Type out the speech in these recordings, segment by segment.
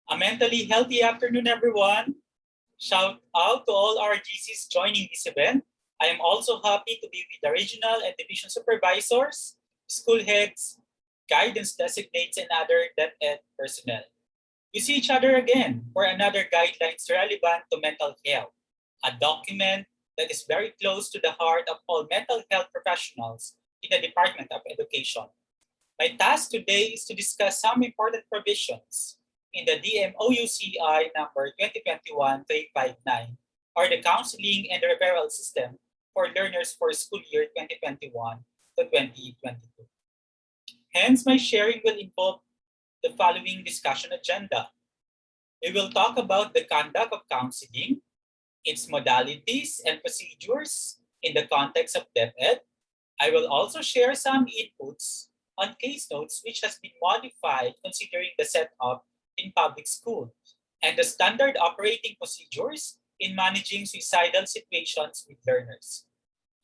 A mentally healthy afternoon, everyone. Shout out to all our GCs joining this event. I am also happy to be with the regional and division supervisors, school heads, guidance designates, and other DepEd personnel. We see each other again for another guidelines relevant to mental health, a document that is very close to the heart of all mental health professionals in the Department of Education. My task today is to discuss some important provisions in the DMOUCI number 2021-359, or the Counseling and Referral System for Learners for School Year 2021 to 2022. Hence, my sharing will involve the following discussion agenda. We will talk about the conduct of counseling, its modalities and procedures in the context of DepEd. I will also share some inputs on case notes which has been modified considering the setup in public school and the standard operating procedures in managing suicidal situations with learners.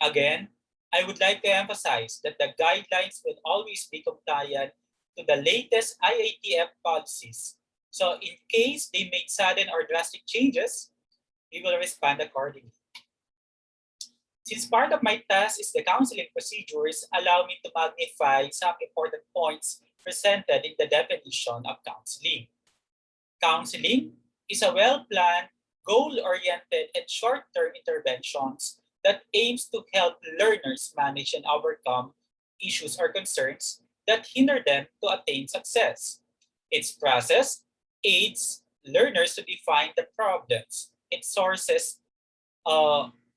Again, I would like to emphasize that the guidelines will always be compliant to the latest IATF policies. So in case they made sudden or drastic changes, we will respond accordingly. Since part of my task is the counseling procedures, allow me to magnify some important points presented in the definition of counseling. Counseling is a well-planned, goal-oriented, and short-term interventions that aims to help learners manage and overcome issues or concerns that hinder them to attain success. Its process aids learners to define the problems, its sources,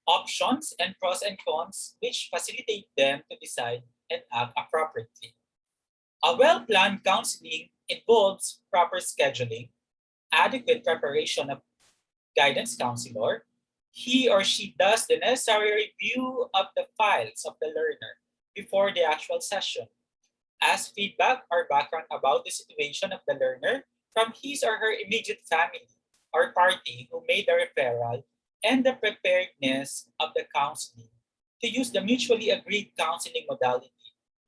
options, and pros and cons, which facilitate them to decide and act appropriately. A well-planned counseling involves proper scheduling, adequate preparation of guidance counselor. He or she does the necessary review of the files of the learner before the actual session, asks feedback or background about the situation of the learner from his or her immediate family or party who made the referral, and the preparedness of the counseling to use the mutually agreed counseling modality.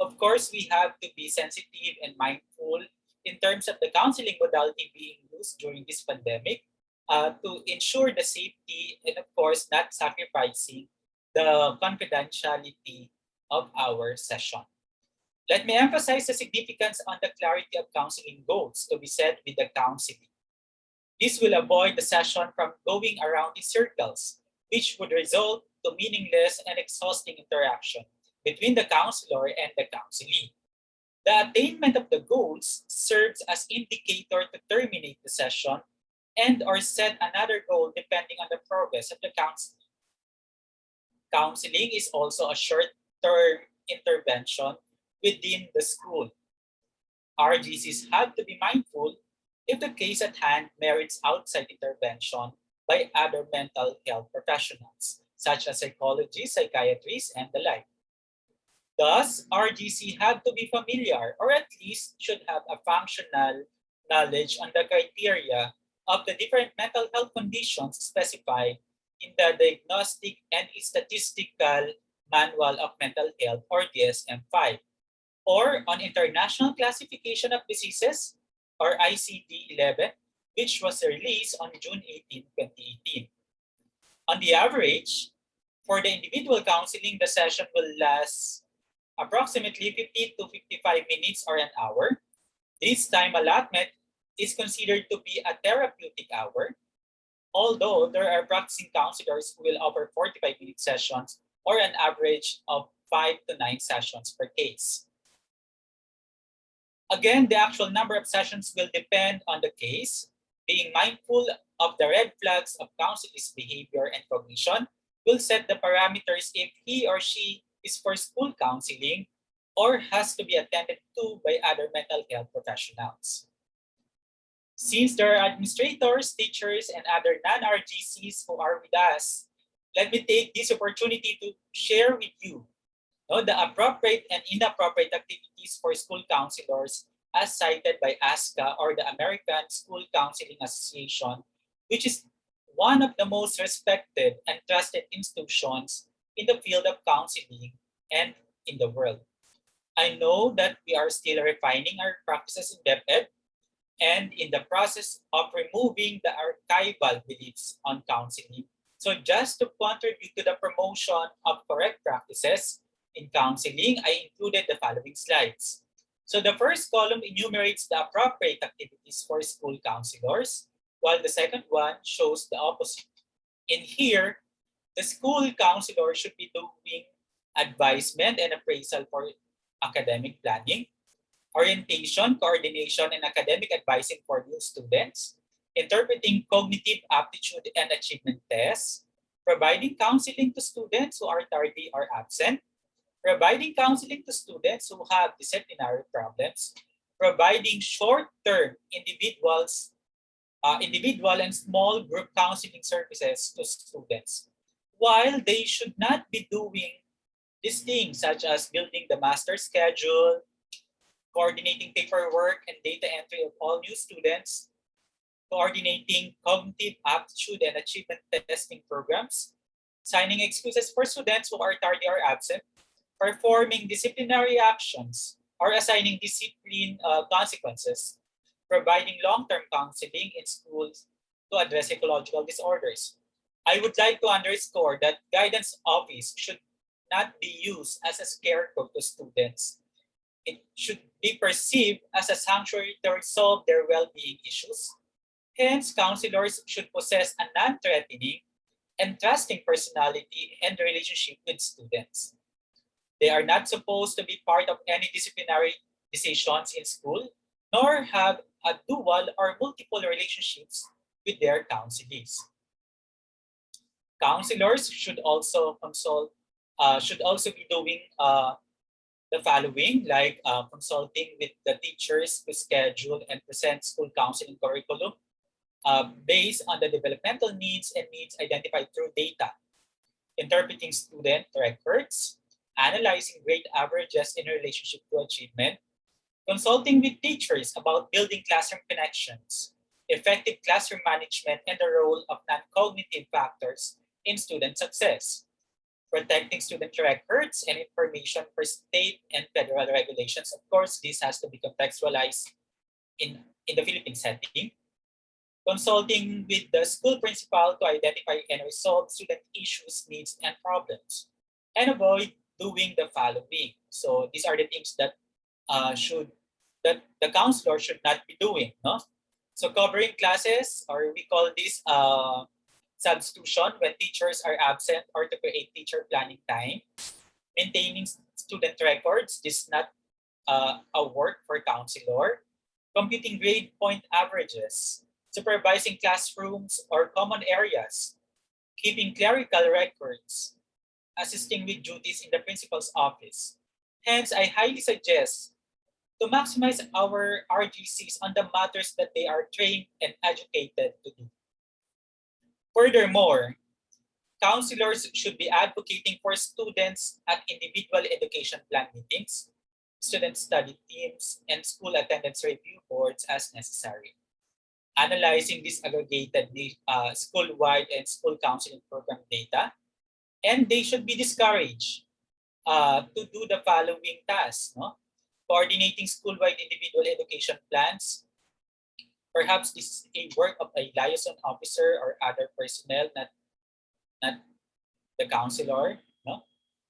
Of course, we have to be sensitive and mindful in terms of the counseling modality being used during this pandemic to ensure the safety and, of course, not sacrificing the confidentiality of our session. Let me emphasize the significance on the clarity of counseling goals to be set with the counseling. This will avoid the session from going around in circles, which would result to meaningless and exhausting interaction between the counselor and the counselee. The attainment of the goals serves as indicator to terminate the session and or set another goal depending on the progress of the counseling. Counseling is also a short-term intervention within the school. RGCs have to be mindful if the case at hand merits outside intervention by other mental health professionals, such as psychologists, psychiatrists, and the like. Thus, RGC have to be familiar or at least should have a functional knowledge on the criteria of the different mental health conditions specified in the Diagnostic and Statistical Manual of Mental Health or DSM-5 or on International Classification of Diseases or ICD-11, which was released on June 18, 2018. On the average, for the individual counseling, the session will last approximately 50 to 55 minutes or an hour. This time allotment is considered to be a therapeutic hour, although there are practicing counselors who will offer 45-minute sessions or an average of 5 to 9 sessions per case. Again, the actual number of sessions will depend on the case. Being mindful of the red flags of counselor's behavior and cognition will set the parameters if he or she is for school counseling or has to be attended to by other mental health professionals. Since there are administrators, teachers, and other non-RGCs who are with us, let me take this opportunity to share with you the appropriate and inappropriate activities for school counselors as cited by ASCA or the American School Counseling Association, which is one of the most respected and trusted institutions in the field of counseling and in the world. I know that we are still refining our practices in DepEd, and in the process of removing the archival beliefs on counseling. So just to contribute to the promotion of correct practices in counseling, I included the following slides. So the first column enumerates the appropriate activities for school counselors, while the second one shows the opposite. In here, the school counselor should be doing advisement and appraisal for academic planning, orientation, coordination, and academic advising for new students, interpreting cognitive aptitude and achievement tests, providing counseling to students who are tardy or absent, providing counseling to students who have disciplinary problems, providing short-term individual and small group counseling services to students. While they should not be doing these things such as building the master schedule, coordinating paperwork and data entry of all new students, coordinating cognitive aptitude and achievement testing programs, signing excuses for students who are tardy or absent, performing disciplinary actions, or assigning discipline consequences, providing long-term counseling in schools to address psychological disorders. I would like to underscore that guidance office should not be used as a scapegoat to students. It should be perceived as a sanctuary to resolve their well-being issues. Hence, counselors should possess a non-threatening and trusting personality and relationship with students. They are not supposed to be part of any disciplinary decisions in school, nor have a dual or multiple relationships with their counselees. Counselors should also be doing the following, like consulting with the teachers to schedule and present school counseling curriculum based on the developmental needs and needs identified through data, interpreting student records, analyzing grade averages in relationship to achievement, consulting with teachers about building classroom connections, effective classroom management, and the role of non-cognitive factors in student success, protecting student records and information for state and federal regulations. Of course, this has to be contextualized in the Philippine setting. Consulting with the school principal to identify and resolve student issues, needs, and problems, and avoid doing the following. So these are the things that the counselor should not be doing. No? So covering classes, or we call this substitution when teachers are absent, or to create teacher planning time. Maintaining student records, this is not a work for counselor. Computing grade point averages, supervising classrooms or common areas, keeping clerical records, assisting with duties in the principal's office. Hence, I highly suggest to maximize our RGCs on the matters that they are trained and educated to do. Furthermore, counselors should be advocating for students at individual education plan meetings, student study teams, and school attendance review boards as necessary. Analyzing disaggregated school-wide and school counseling program data, and they should be discouraged to do the following tasks. No? Coordinating school-wide individual education plans. Perhaps this is a work of a liaison officer or other personnel, not the counselor. No?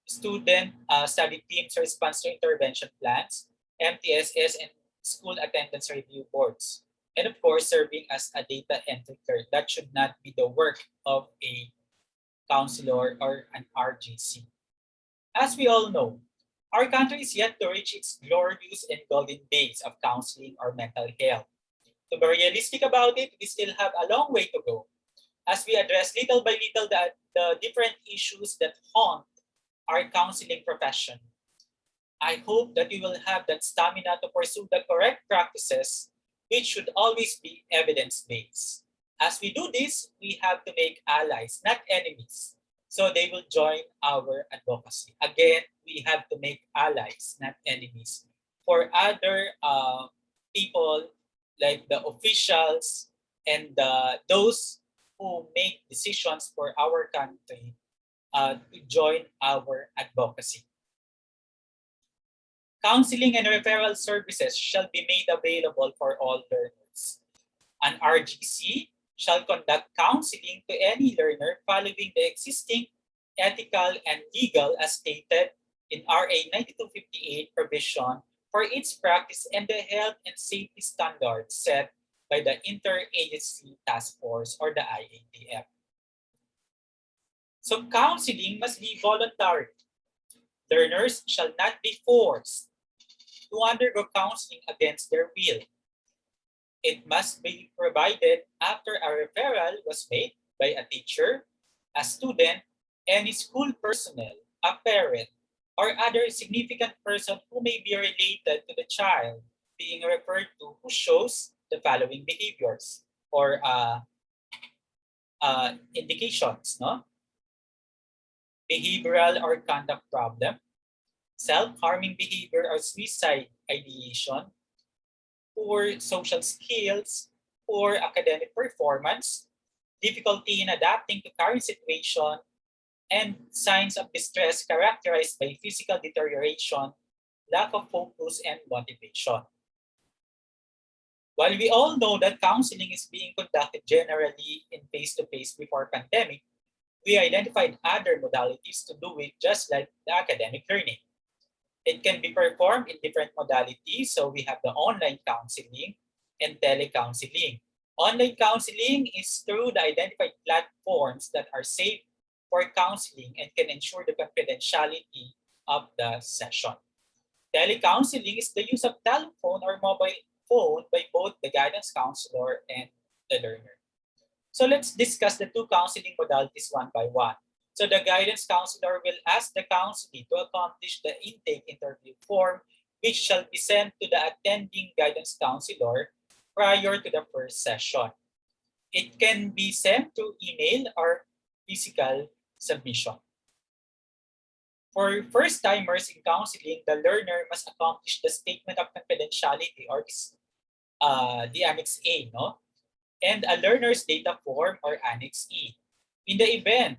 Student study teams response to intervention plans, MTSS, and school attendance review boards. And of course, serving as a data entry clerk. That should not be the work of a counselor or an RGC. As we all know, our country is yet to reach its glorious and golden days of counseling or mental health. To be realistic about it, we still have a long way to go as we address little by little the different issues that haunt our counseling profession. I hope that we will have that stamina to pursue the correct practices, which should always be evidence-based. As we do this, we have to make allies, not enemies, so they will join our advocacy. Again, we have to make allies, not enemies. For other people, like the officials and those who make decisions for our country, to join our advocacy. Counseling and referral services shall be made available for all learners. An RGC shall conduct counseling to any learner following the existing ethical and legal as stated in RA 9258 provision for its practice and the health and safety standards set by the Interagency Task Force or the IATF. So counseling must be voluntary. Learners shall not be forced to undergo counseling against their will. It must be provided after a referral was made by a teacher, a student, any school personnel, a parent, or other significant person who may be related to the child being referred to who shows the following behaviors or indications, no? Behavioral or conduct problem, self-harming behavior or suicide ideation, poor social skills, poor academic performance, difficulty in adapting to current situation, and signs of distress characterized by physical deterioration, lack of focus, and motivation. While we all know that counseling is being conducted generally in face-to-face before pandemic, we identified other modalities to do it just like the academic learning. It can be performed in different modalities. So we have the online counseling and telecounseling. Online counseling is through the identified platforms that are safe for counseling and can ensure the confidentiality of the session. Telecounseling is the use of telephone or mobile phone by both the guidance counselor and the learner. So let's discuss the two counseling modalities one by one. So the guidance counselor will ask the counselee to accomplish the intake interview form, which shall be sent to the attending guidance counselor prior to the first session. It can be sent through email or physical submission. For first-timers in counseling, the learner must accomplish the statement of confidentiality or the Annex A, no? And a learner's data form or Annex E. In the event,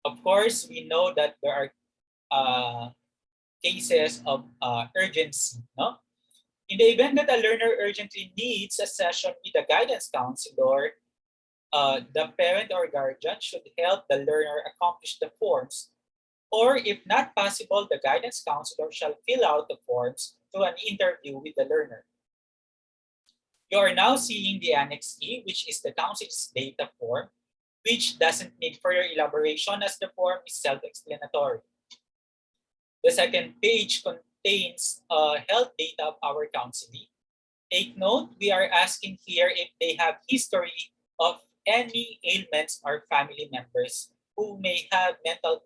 of course, we know that there are cases of urgency, no? In the event that a learner urgently needs a session with a guidance counselor, the parent or guardian should help the learner accomplish the forms. Or if not possible, the guidance counselor shall fill out the forms through an interview with the learner. You are now seeing the Annex E, which is the counselor's data form, which doesn't need further elaboration as the form is self-explanatory. The second page contains health data of our counselee. Take note, we are asking here if they have history of any ailments or family members who may have mental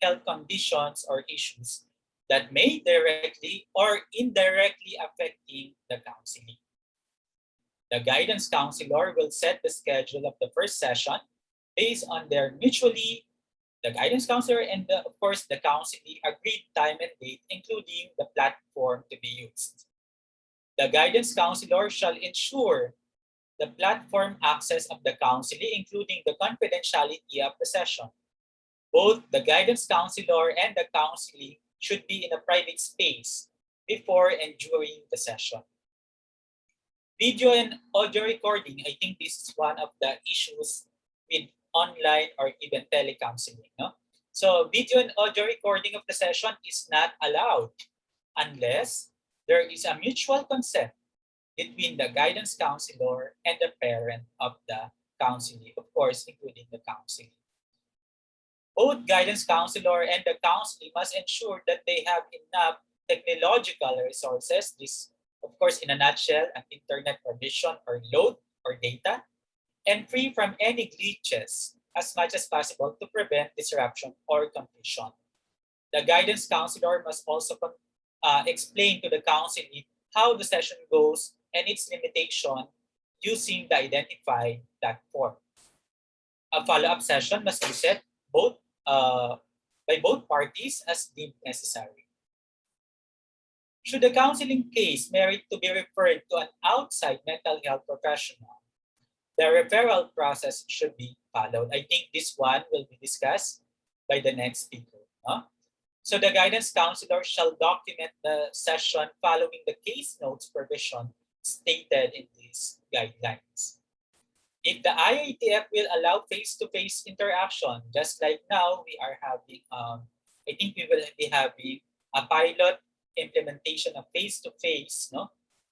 health conditions or issues that may directly or indirectly affecting the counselee. The guidance counselor will set the schedule of the first session based on their mutually, the guidance counselor and of course the counselee agreed time and date, including the platform to be used. The guidance counselor shall ensure the platform access of the counselee, including the confidentiality of the session. Both the guidance counselor and the counselee should be in a private space before and during the session. Video and audio recording, I think this is one of the issues with online or even telecounseling. No? So video and audio recording of the session is not allowed unless there is a mutual consent between the guidance counselor and the parent of the counselee, of course, including the counselee. Both guidance counselor and the counselee must ensure that they have enough technological resources. This, of course, in a nutshell, an internet provision or load or data, and free from any glitches as much as possible to prevent disruption or confusion. The guidance counselor must also explain to the counselee how the session goes and its limitation using the identified platform. A follow-up session must be set by both parties as deemed necessary. Should the counseling case merit to be referred to an outside mental health professional, the referral process should be followed. I think this one will be discussed by the next speaker. Huh? So the guidance counselor shall document the session following the case notes provision stated in these guidelines. If the IITF will allow face-to-face interaction, just like now we are having, I think we will be having a pilot implementation of face-to-face, no?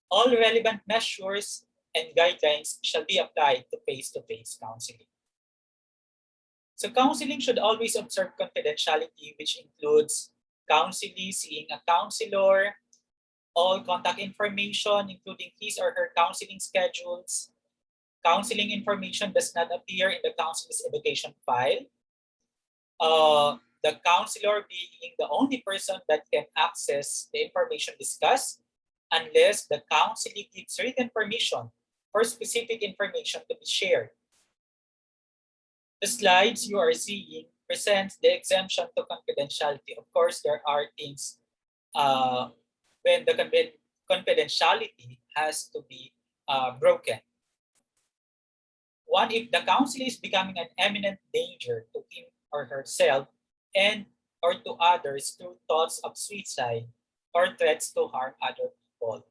All relevant measures and guidelines shall be applied to face-to-face counseling. So counseling should always observe confidentiality, which includes counselee seeing a counselor, all contact information, including his or her counseling schedules. Counseling information does not appear in the counselor's education file. The counselor being the only person that can access the information discussed unless the counselee gives written permission for specific information to be shared. The slides you are seeing presents the exemption to confidentiality. Of course, there are things when the confidentiality has to be broken. One, if the counselor is becoming an imminent danger to him or herself and or to others through thoughts of suicide or threats to harm other people.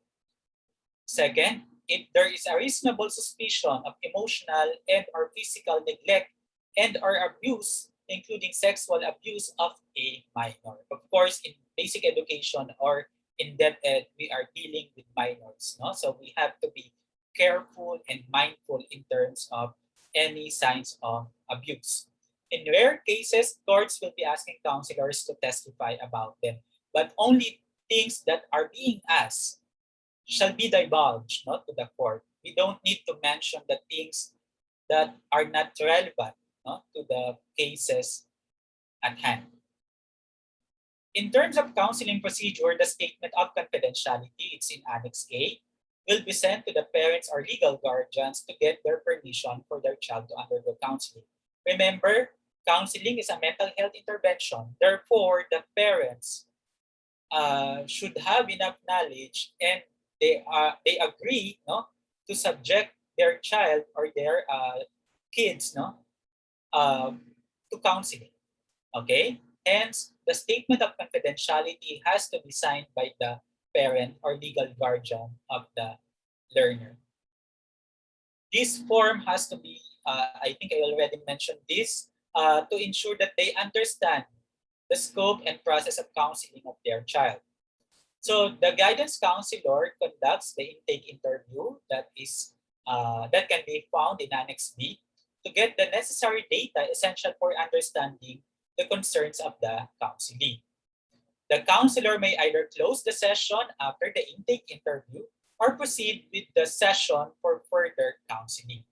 Second, if there is a reasonable suspicion of emotional and or physical neglect and or abuse, including sexual abuse of a minor. Of course, in basic education or in depth ed, we are dealing with minors. No? So we have to be careful and mindful in terms of any signs of abuse. In rare cases, courts will be asking counselors to testify about them, but only things that are being asked shall be divulged, not to the court. We don't need to mention the things that are not relevant, no, to the cases at hand. In terms of counseling procedure, the statement of confidentiality, it's in Annex A, will be sent to the parents or legal guardians to get their permission for their child to undergo counseling. Remember, counseling is a mental health intervention. Therefore, the parents should have enough knowledge and they agree, no, to subject their child or their kids, no, to counseling. Okay? Hence, the statement of confidentiality has to be signed by the parent or legal guardian of the learner. This form has to be, I think I already mentioned this, to ensure that they understand the scope and process of counseling of their child. So the guidance counselor conducts the intake interview that can be found in Annex B to get the necessary data essential for understanding the concerns of the counselee. The counselor may either close the session after the intake interview or proceed with the session for further counseling.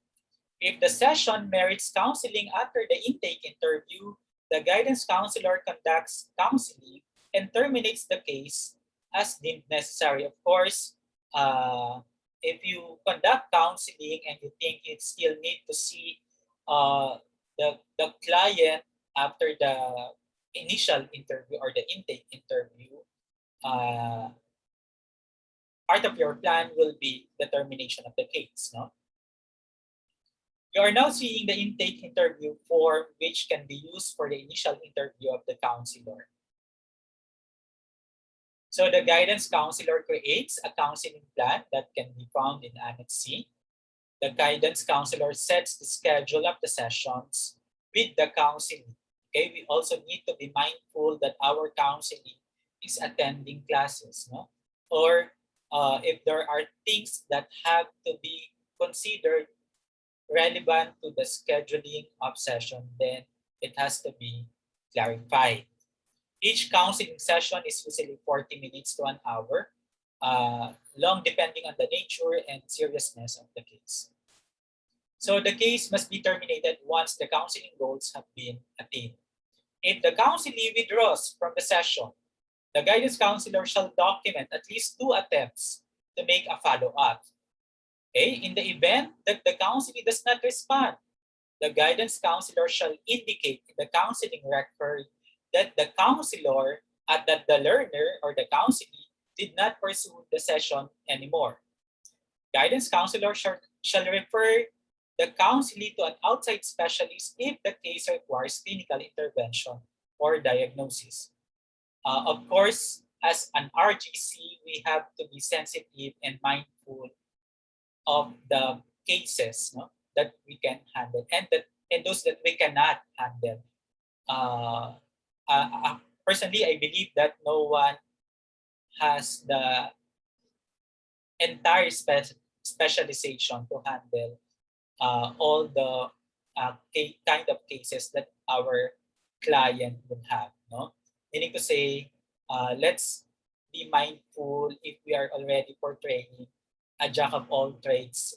If the session merits counseling after the intake interview, the guidance counselor conducts counseling and terminates the case as deemed necessary. Of course, if you conduct counseling and you think you still need to see the client after the initial interview or the intake interview, part of your plan will be the termination of the case. No? You are now seeing the intake interview form which can be used for the initial interview of the counselor. So the guidance counselor creates a counseling plan that can be found in Annex C. The guidance counselor sets the schedule of the sessions with the counseling. Okay, we also need to be mindful that our counseling is attending classes, no? Or if there are things that have to be considered relevant to the scheduling of session, then it has to be clarified. Each counseling session is usually 40 minutes to an hour, long depending on the nature and seriousness of the case. So the case must be terminated once the counseling goals have been attained. If the counselee withdraws from the session, the guidance counselor shall document at least 2 attempts to make a follow-up. Okay? In the event that the counselee does not respond, the guidance counselor shall indicate in the counseling record that the counselor that the learner or the counselee did not pursue the session anymore. Guidance counselor shall refer the counselee to an outside specialist if the case requires clinical intervention or diagnosis. Of course, as an RGC, we have to be sensitive and mindful of the cases, no? that we can handle and those that we cannot handle. Personally, I believe that no one has the entire specialization to handle all the kind of cases that our client would have. No, meaning to say, let's be mindful if we are already portraying a jack of all trades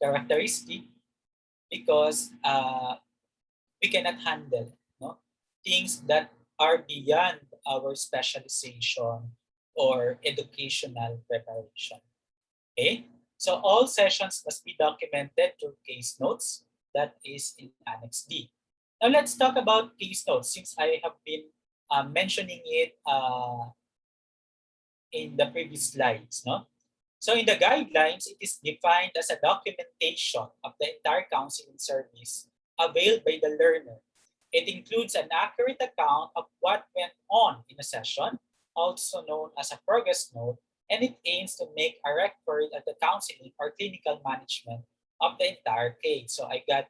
characteristic, because we cannot handle, no, things that are beyond our specialization or educational preparation. Okay, so all sessions must be documented through case notes that is in Annex D. Now let's talk about case notes, since I have been mentioning it in the previous slides. No? So in the guidelines, it is defined as a documentation of the entire counseling service availed by the learner. It includes an accurate account of what went on in a session, also known as a progress note, and it aims to make a record of the counseling or clinical management of the entire case. So I got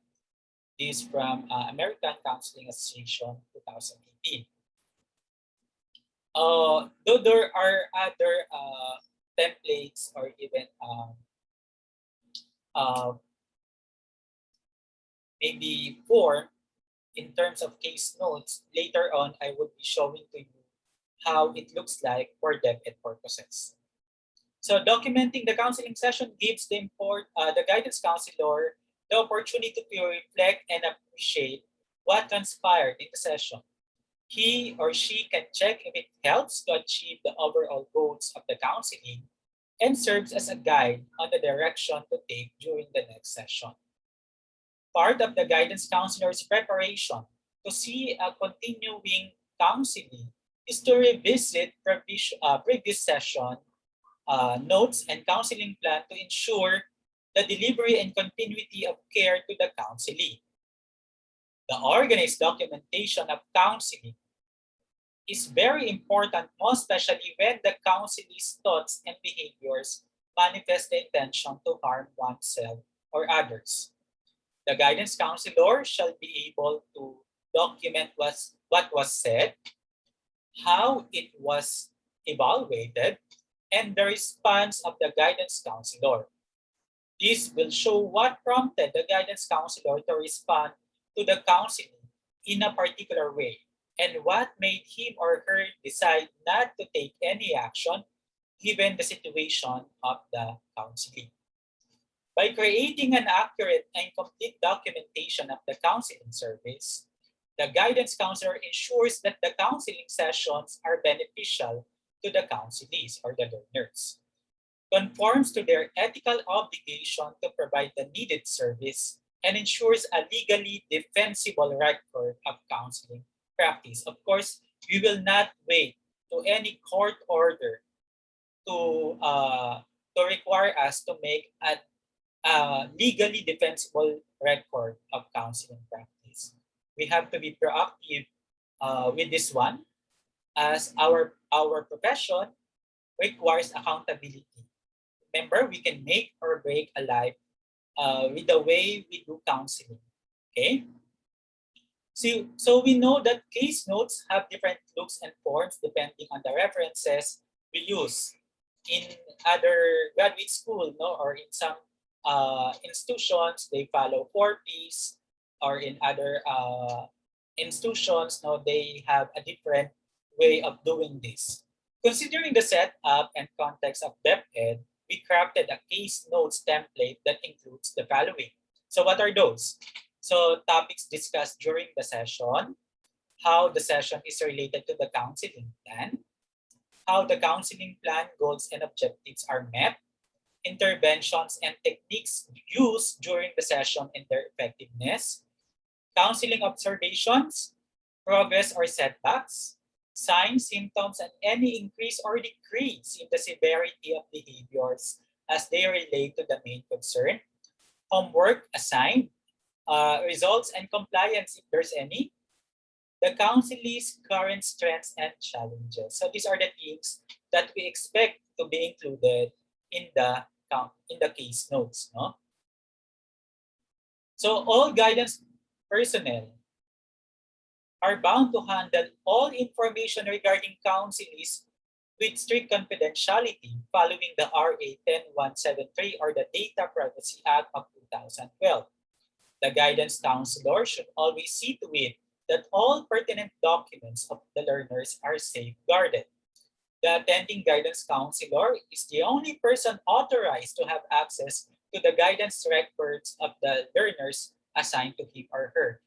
this from American Counseling Association 2018. Though there are other templates or even maybe form in terms of case notes, later on I would be showing to you how it looks like for them and purposes. So documenting the counseling session gives the guidance counselor the opportunity to reflect and appreciate what transpired in the session. He or she can check if it helps to achieve the overall goals of the counseling and serves as a guide on the direction to take during the next session. Part of the guidance counselor's preparation to see a continuing counseling is to revisit previous session notes and counseling plan to ensure the delivery and continuity of care to the counselee. The organized documentation of counseling is very important, most especially when the counselee's thoughts and behaviors manifest the intention to harm oneself or others. The guidance counselor shall be able to document what was said, how it was evaluated, and the response of the guidance counselor. This will show what prompted the guidance counselor to respond to the counseling in a particular way, and what made him or her decide not to take any action given the situation of the counseling. By creating an accurate and complete documentation of the counseling service, the guidance counselor ensures that the counseling sessions are beneficial to the counselees or the learners, conforms to their ethical obligation to provide the needed service, and ensures a legally defensible record of counseling practice. Of course, we will not wait to any court order to require us to make a legally defensible record of counseling practice. We have to be proactive with this one, as our profession requires accountability. Remember, we can make or break a life with the way we do counseling. Okay? So we know that case notes have different looks and forms depending on the references we use. In other graduate school, no, or in some institutions, they follow 4Ps, or in other institutions, no, they have a different way of doing this. Considering the setup and context of DepEd, we crafted a case notes template that includes the following. So what are those? So topics discussed during the session, how the session is related to the counseling plan, how the counseling plan goals and objectives are met, interventions and techniques used during the session and their effectiveness, counseling observations, progress or setbacks, signs, symptoms, and any increase or decrease in the severity of behaviors as they relate to the main concern, homework assigned, results and compliance if there's any, the counselee's current strengths and challenges. So these are the things that we expect to be included in the in the case notes. No? So all guidance personnel are bound to handle all information regarding counselees with strict confidentiality following the RA 10173 or the Data Privacy Act of 2012. The guidance counselor should always see to it that all pertinent documents of the learners are safeguarded. The attending guidance counselor is the only person authorized to have access to the guidance records of the learners assigned to him or her.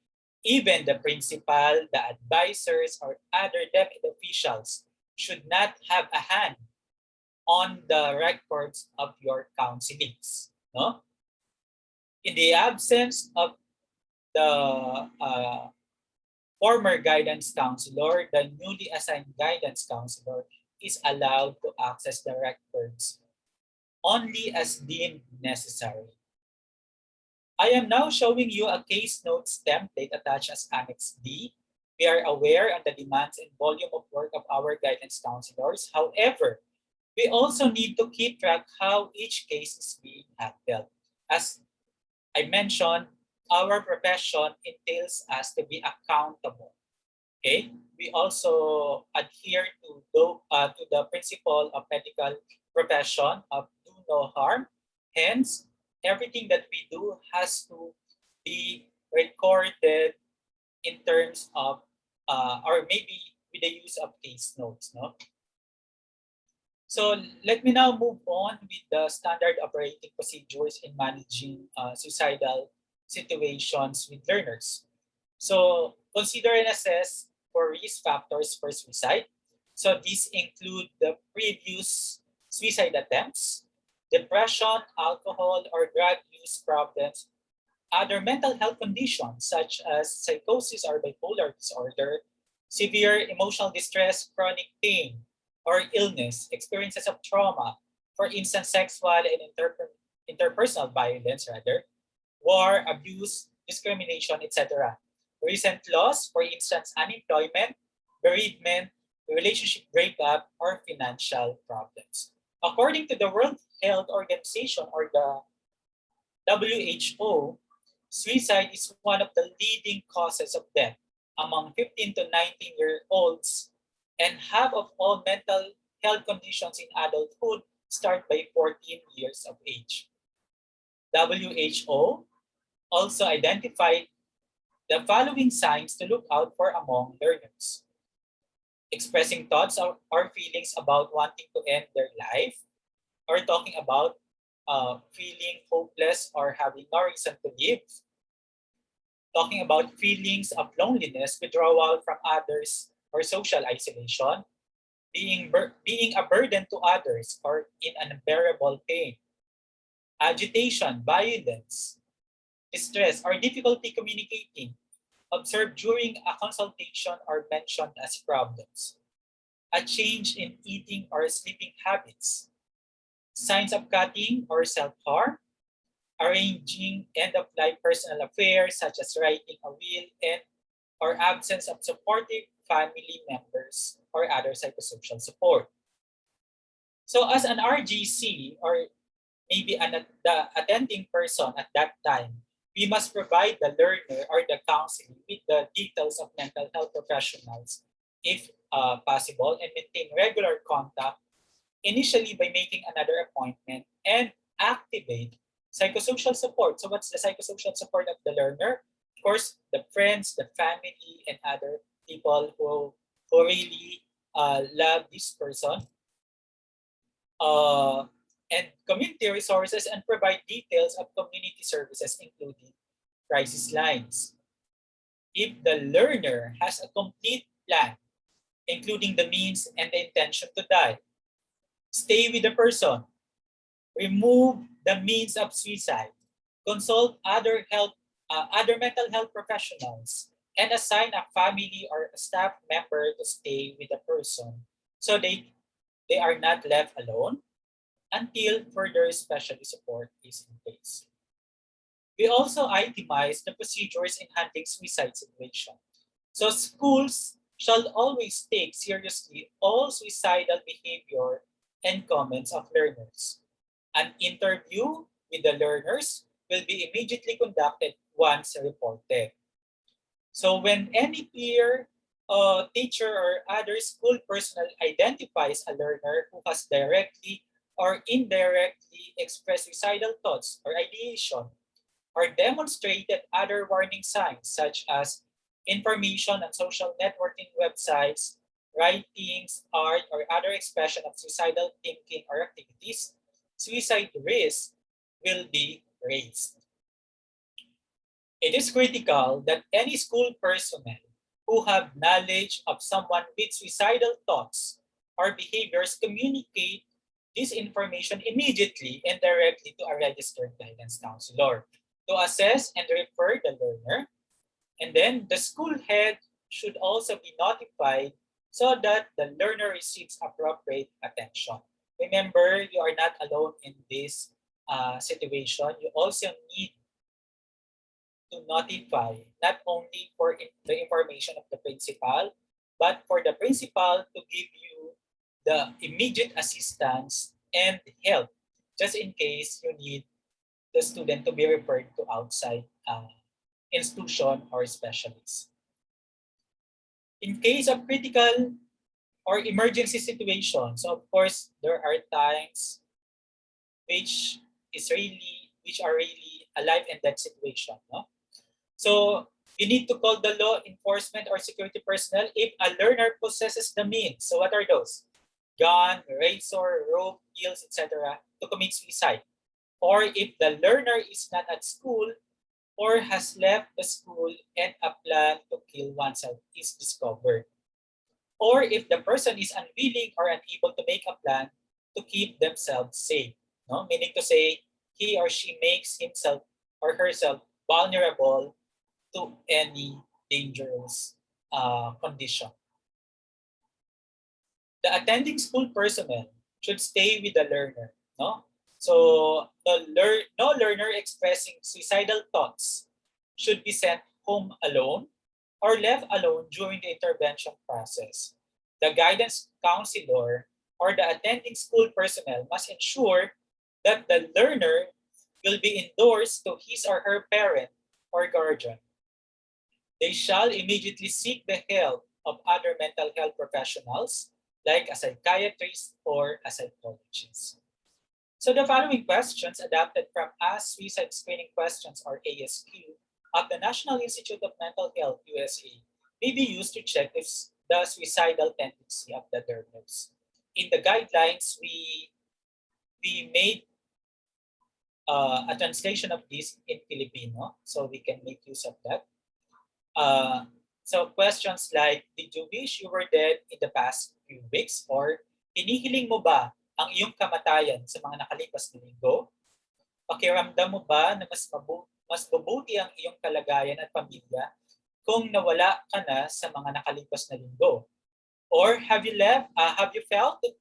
Even the principal, the advisors, or other deputy officials should not have a hand on the records of your counselees. No? In the absence of the former guidance counselor, the newly assigned guidance counselor is allowed to access the records only as deemed necessary. I am now showing you a case notes template attached as Annex D. We are aware of the demands and volume of work of our guidance counselors. However, we also need to keep track how each case is being handled. As I mentioned, our profession entails us to be accountable. Okay, we also adhere to the principle of medical profession of do no harm. Hence, everything that we do has to be recorded in terms of, or maybe with the use of case notes. No? So let me now move on with the standard operating procedures in managing suicidal situations with learners. So consider and assess for risk factors for suicide. So these include the previous suicide attempts, depression, alcohol or drug use problems, other mental health conditions such as psychosis or bipolar disorder, severe emotional distress, chronic pain or illness, experiences of trauma, for instance, sexual and interpersonal violence, war, abuse, discrimination, etc. Recent loss, for instance, unemployment, bereavement, relationship breakup, or financial problems. According to the World Health Organization or the WHO, suicide is one of the leading causes of death among 15 to 19-year-olds, and half of all mental health conditions in adulthood start by 14 years of age. WHO also identified the following signs to look out for among learners: expressing thoughts or feelings about wanting to end their life, or talking about feeling hopeless or having no reason to live, talking about feelings of loneliness, withdrawal from others, or social isolation, being a burden to others or in unbearable pain, agitation, violence, distress, or difficulty communicating, observed during a consultation or mentioned as problems, a change in eating or sleeping habits, signs of cutting or self-harm, arranging end-of-life personal affairs such as writing a will, and or absence of supportive family members or other psychosocial support. So as an RGC or maybe the attending person at that time, we must provide the learner or the counselor with the details of mental health professionals if possible, and maintain regular contact, initially by making another appointment, and activate psychosocial support. So what's the psychosocial support of the learner? Of course, the friends, the family, and other people who really love this person. And community resources, and provide details of community services, including crisis lines. If the learner has a complete plan, including the means and the intention to die, stay with the person, remove the means of suicide, consult other mental health professionals, and assign a family or a staff member to stay with the person so they are not left alone until further specialist support is in place. We also itemize the procedures in handling suicide situation. So schools shall always take seriously all suicidal behavior and comments of learners. An interview with the learners will be immediately conducted once reported. So when any peer, teacher, or other school personnel identifies a learner who has directly or indirectly expressed suicidal thoughts or ideation, or demonstrated other warning signs such as information on social networking websites, writings, art, or other expression of suicidal thinking or activities, suicide risk will be raised. It is critical that any school personnel who have knowledge of someone with suicidal thoughts or behaviors communicate this information immediately and directly to a registered guidance counselor to assess and refer the learner. And then the school head should also be notified so that the learner receives appropriate attention. Remember, you are not alone in this situation. You also need to notify not only for the information of the principal, but for the principal to give you the immediate assistance and help just in case you need the student to be referred to outside institution or specialist. In case of critical or emergency situations, so of course there are times which are really a life and death situation. No? So you need to call the law enforcement or security personnel if a learner possesses the means. So what are those? Gun, razor, rope, heels, etc. to commit suicide. Or if the learner is not at school or has left the school and a plan to kill oneself is discovered. Or if the person is unwilling or unable to make a plan to keep themselves safe. No? Meaning to say, he or she makes himself or herself vulnerable to any dangerous condition. The attending school personnel should stay with the learner. No? So no learner expressing suicidal thoughts should be sent home alone or left alone during the intervention process. The guidance counselor or the attending school personnel must ensure that the learner will be endorsed to his or her parent or guardian. They shall immediately seek the help of other mental health professionals like a psychiatrist or a psychologist. So the following questions adapted from Ask Suicide Screening Questions or ASQ of the National Institute of Mental Health, USA, may be used to check if the suicidal tendency of the learners. In the guidelines, we made a translation of this in Filipino, so we can make use of that. So questions like, did you wish you were dead in the past few weeks? Or hinihiling mo ba ang iyong kamatayan sa mga nakalipas na linggo? Pakiramdam mo ba na mas mabuti ang iyong kalagayan at pamilya kung nawala ka na sa mga nakalipas na linggo? Or have you felt that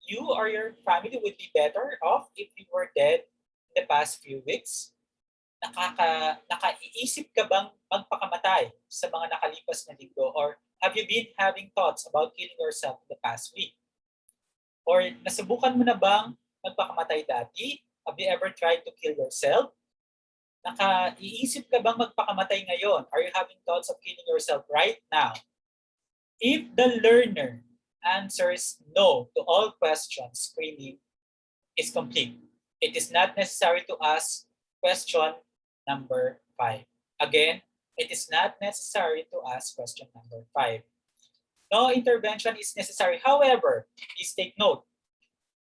you or your family would be better off if you were dead in the past few weeks? Nakaiisip ka bang magpakamatay sa mga nakalipas na linggo? Or have you been having thoughts about killing yourself in the past week? Or nasubukan mo na bang magpakamatay dati? Have you ever tried to kill yourself? Nakaiisip ka bang magpakamatay ngayon? Are you having thoughts of killing yourself right now? If the learner answers no to all questions, screening is complete. It is not necessary to ask question number 5. Again, it is not necessary to ask question number 5. No intervention is necessary. However, please take note,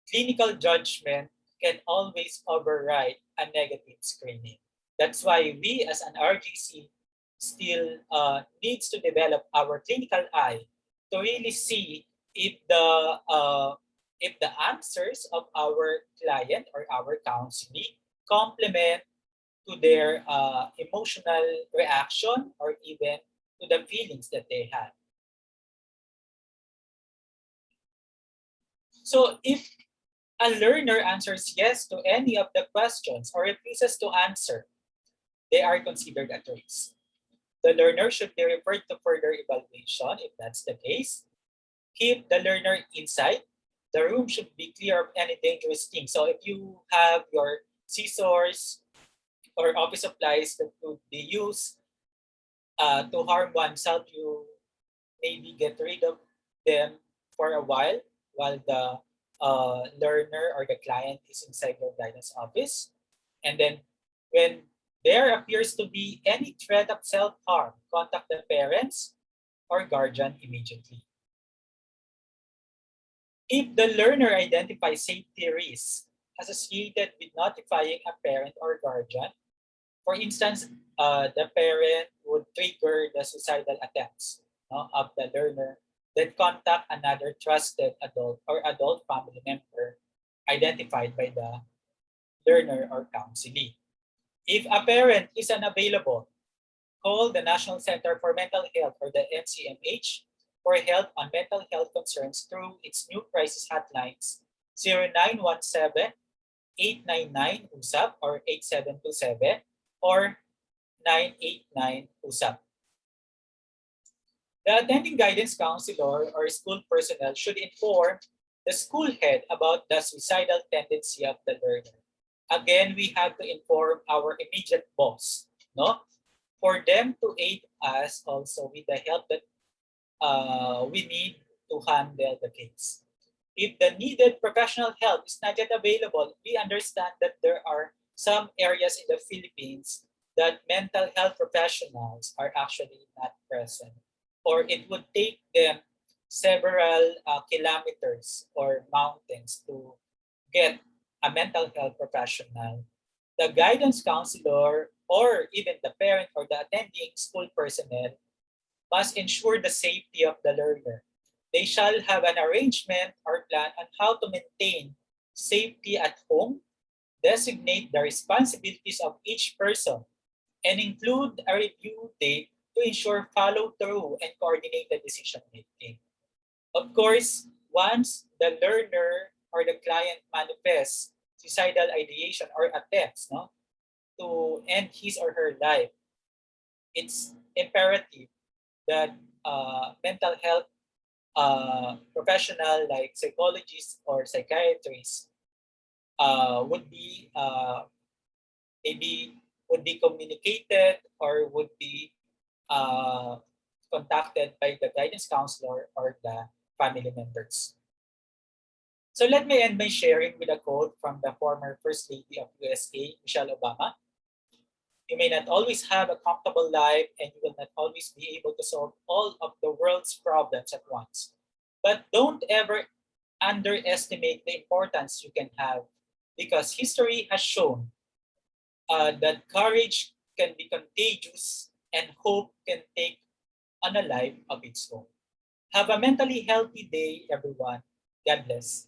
clinical judgment can always override a negative screening. That's why we as an RGC still needs to develop our clinical eye to really see if the answers of our client or our counseling complement to their emotional reaction or even to the feelings that they had. So if a learner answers yes to any of the questions or refuses to answer, they are considered at risk. The learner should be referred to further evaluation if that's the case. Keep the learner inside the room should be clear of any dangerous things. So if you have your scissors or office supplies that could be used to harm oneself, you maybe get rid of them for a while the learner or the client is inside your guidance office. And then when there appears to be any threat of self-harm, contact the parents or guardian immediately. If the learner identifies safety risks associated with notifying a parent or guardian, for instance, the parent would trigger the suicidal attempts of the learner, then contact another trusted adult or adult family member identified by the learner or counselee. If a parent is unavailable, call the National Center for Mental Health or the NCMH for help on mental health concerns through its new crisis hotlines 0917 899 USAP or 8727 or 989 USAP. The attending guidance counselor or school personnel should inform the school head about the suicidal tendency of the learner. Again, we have to inform our immediate boss, no? For them to aid us also with the help that we need to handle the case. If the needed professional help is not yet available, we understand that there are some areas in the Philippines that mental health professionals are actually not present, or it would take them several kilometers or mountains to get a mental health professional. The guidance counselor or even the parent or the attending school personnel must ensure the safety of the learner. They shall have an arrangement or plan on how to maintain safety at home, designate the responsibilities of each person, and include a review date to ensure follow-through and coordinated decision making. Of course, once the learner or the client manifests suicidal ideation or attempts to end his or her life, it's imperative that mental health professional like psychologists or psychiatrists would be maybe would be communicated or would be uh, contacted by the guidance counselor or the family members. So let me end my sharing with a quote from the former First Lady of USA, Michelle Obama. You may not always have a comfortable life and you will not always be able to solve all of the world's problems at once. But don't ever underestimate the importance you can have, because history has shown that courage can be contagious and hope can take on a life of its own. Have a mentally healthy day, everyone. God bless.